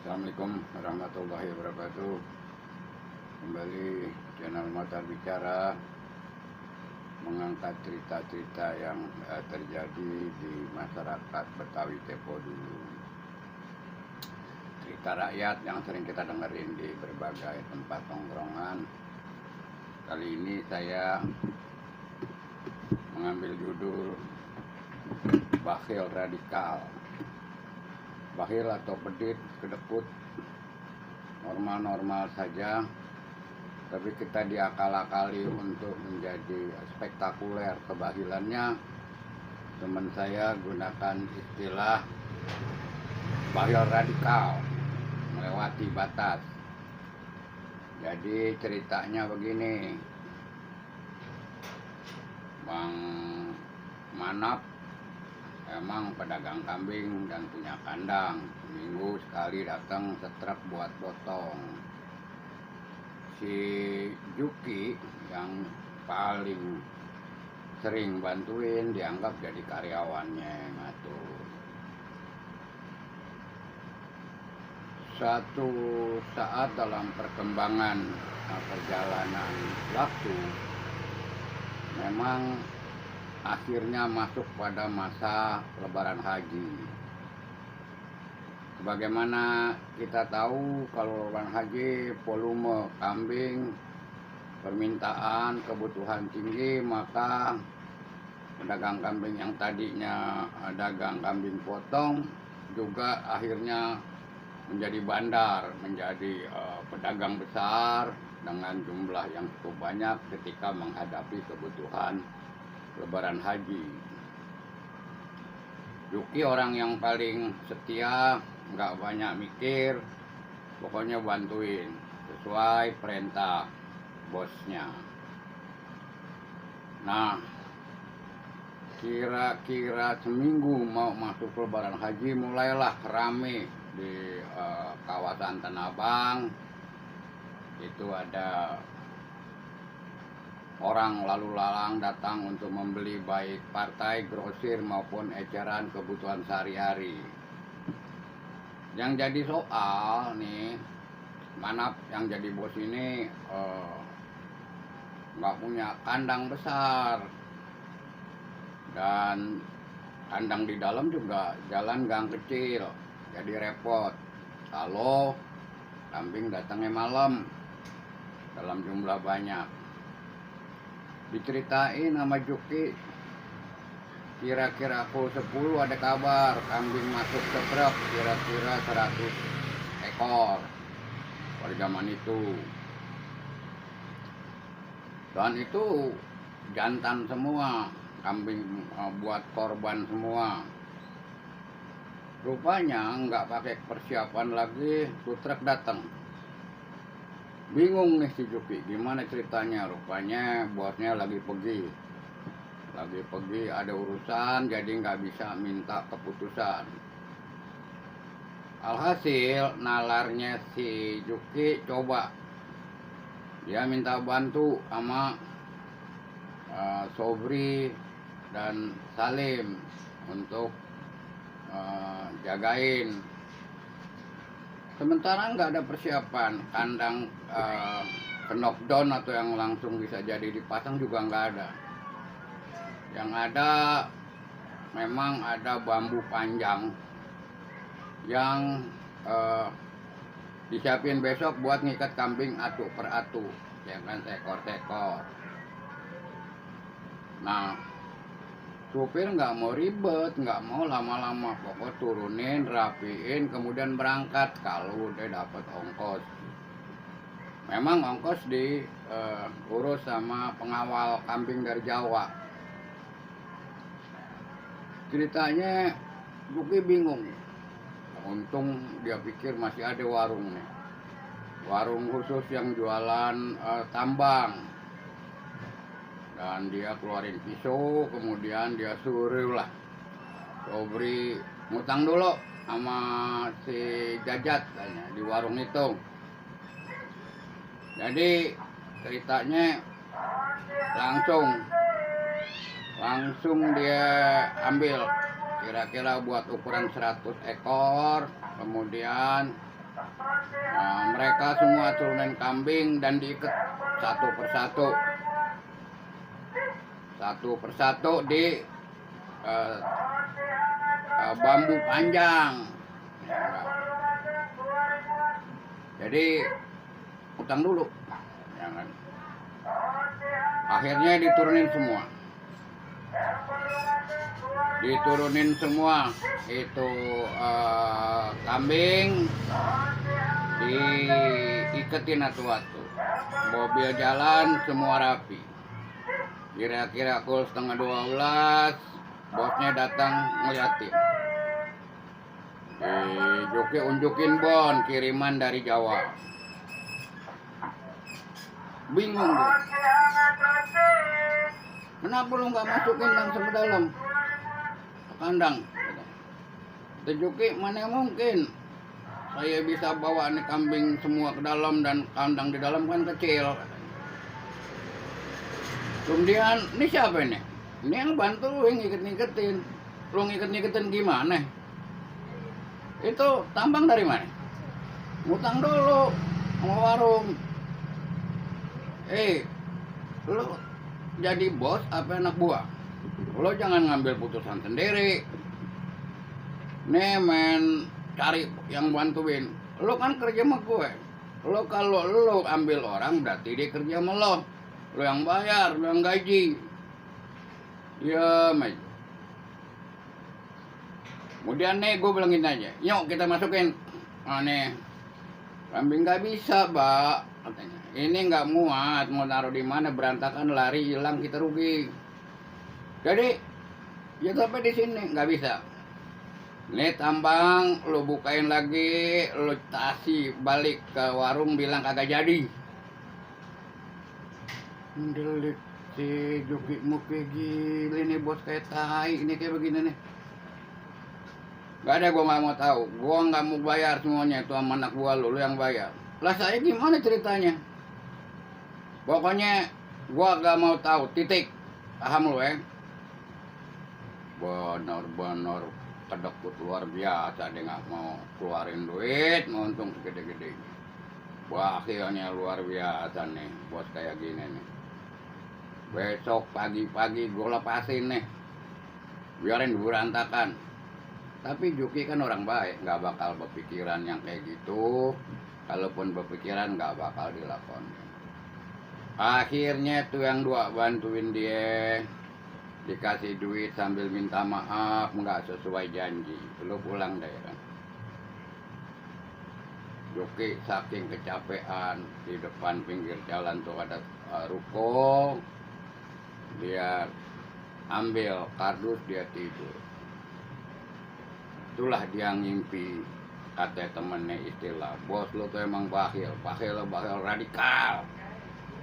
Assalamualaikum warahmatullahi wabarakatuh. Kembali channel Motor Bicara mengangkat cerita-cerita yang terjadi di masyarakat Betawi Tempo dulu. Cerita rakyat yang sering kita dengerin di berbagai tempat tongkrongan. Kali ini saya mengambil judul Bakhil Radikal. Bakhil atau pedit, kedekut, normal-normal saja, tapi kita diakal-akali untuk menjadi spektakuler kebahilannya. Teman saya gunakan istilah bakhil radikal, melewati batas. Jadi ceritanya begini, Bang Manap emang pedagang kambing dan punya kandang. Seminggu sekali datang setrek buat potong. Si Juki yang paling sering bantuin dianggap jadi karyawannya ngatur. Satu saat dalam perkembangan perjalanan waktu, memang akhirnya masuk pada masa lebaran haji. Sebagaimana kita tahu, kalau lebaran haji volume kambing, permintaan, kebutuhan tinggi, maka pedagang kambing yang tadinya dagang kambing potong juga akhirnya menjadi bandar, menjadi pedagang besar dengan jumlah yang cukup banyak ketika menghadapi kebutuhan lebaran haji. Juki orang yang paling setia, nggak banyak mikir, pokoknya bantuin sesuai perintah bosnya. Nah, kira-kira seminggu mau masuk lebaran haji, mulailah rame di kawasan Tanah Abang. Itu ada orang lalu lalang datang untuk membeli baik partai, grosir maupun eceran kebutuhan sehari-hari. Yang jadi soal nih, Manap yang jadi bos ini nggak punya kandang besar, dan kandang di dalam juga jalan gang kecil, jadi repot kalau kambing datangnya malam dalam jumlah banyak. Diceritain sama Juki, kira-kira pukul 10 ada kabar kambing masuk ke truk, kira-kira 100 ekor pada zaman itu. Dan itu jantan semua, kambing buat korban semua. Rupanya nggak pakai persiapan lagi, tuh truk datang. Bingung nih si Juki, gimana ceritanya? Rupanya bosnya lagi pergi, ada urusan, jadi nggak bisa minta keputusan. Alhasil nalarnya si Juki coba, dia minta bantu sama Sobri dan Salim untuk jagain. Sementara nggak ada persiapan, kandang knockdown atau yang langsung bisa jadi dipasang juga nggak ada. Yang ada memang ada bambu panjang yang disiapin besok buat ngikat kambing atu per atu, ya kan, sekor-sekor. Nah, supir nggak mau ribet, nggak mau lama-lama, pokok turunin, rapiin, kemudian berangkat kalau udah dapat ongkos. Memang ongkos diurus sama pengawal kambing dari Jawa. Ceritanya Juki bingung. Untung dia pikir masih ada warung nih, warung khusus yang jualan tambang. Dan dia keluarin pisau, kemudian dia suruh lah Sobri ngutang dulu sama si Jajat kayaknya di warung itu. Jadi ceritanya langsung dia ambil kira-kira buat ukuran 100 ekor, kemudian Nah, mereka semua turunin kambing dan diikat satu persatu di eh, bambu panjang. Ya, jadi utang dulu, ya kan? Akhirnya diturunin semua itu kambing, diiketin atu-atu, mobil jalan semua rapi. Kira-kira pukul 11:30 bosnya datang ngeliatin. Joki unjukin bon kiriman dari Jawa. Bingung gue. Kenapa lu nggak masukin langsung ke dalam kandang? Joki, mana mungkin saya bisa bawa nih kambing semua ke dalam dan kandang di dalam kan kecil. Kemudian ini siapa ini? Ini yang bantu lu yang ngiket-ngiketin. Lu ngiket-ngiketin gimana? Itu tambang dari mana? Ngutang dulu sama warung. Lu jadi bos apa anak buah? Lu jangan ngambil putusan sendiri. Nih men, cari yang bantuin. Lu kan kerja sama gue. Lu kalau lu ambil orang berarti dia kerja sama lo. Lu yang bayar, lu yang gaji. Ya, Mike. Kemudian nih gue bilangin aja, yuk kita masukin. Nih, kambing nggak bisa, Mbak, katanya. Ini nggak muat, mau taruh di mana berantakan, lari hilang kita rugi. Jadi, ya sampai di sini nggak bisa. Nih tambang, lu bukain lagi, lu kasih balik ke warung bilang kagak jadi. Mendelik si Joki mau kayak gini nih bos, kayak tai ini kayak begini nih. Gak ada, gue gak mau tahu. Gue gak mau bayar semuanya itu sama anak gua, lu yang bayar. Lah saya gimana ceritanya? Pokoknya gue gak mau tahu, titik. Paham lu ya? Benar-benar kedekut luar biasa, dia gak mau keluarin duit, mau untung segede-gedenya. Wah, akhirnya luar biasa nih bos kayak gini nih. Besok pagi-pagi gue lepasin nih, biarin berantakan. Tapi Joki kan orang baik, nggak bakal berpikiran yang kayak gitu. Kalaupun berpikiran nggak bakal dilakukan. Akhirnya tuh yang dua bantuin dia, dikasih duit sambil minta maaf, nggak sesuai janji. Lu pulang deh kan. Joki saking kecapean, di depan pinggir jalan tuh ada ruko. Dia ambil kardus, dia tidur. Itulah dia ngimpi, kata temennya istilah, bos lo tuh emang bakhil radikal.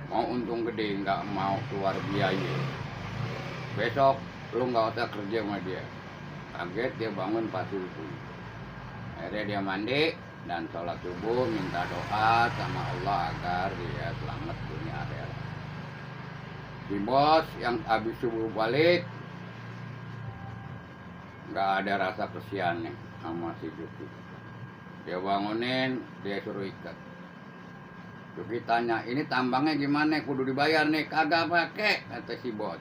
Mau untung gede, nggak mau keluar biaya. Besok lo nggak usah kerja sama dia. Kaget dia bangun pas subuh. Akhirnya dia mandi dan sholat subuh, minta doa sama Allah agar dia selamat dunia akhirat. Si bos yang habis subuh balik nggak ada rasa kesiannya sama si Joki. Dia bangunin, dia suruh ikat. Joki tanya, ini tambangnya gimana? Kudu dibayar nih. Kagak pakai, kata si bos.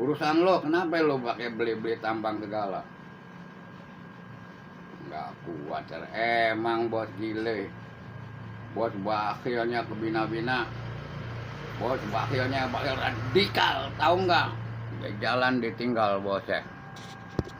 Urusan lo, kenapa lo pakai beli-beli tambang segala? Nggak kuat, emang bos gile. Bos bakhilnya kebina-bina. Bos bakhilnya bakhil radikal, tahu nggak? Dia jalan ditinggal bosnya.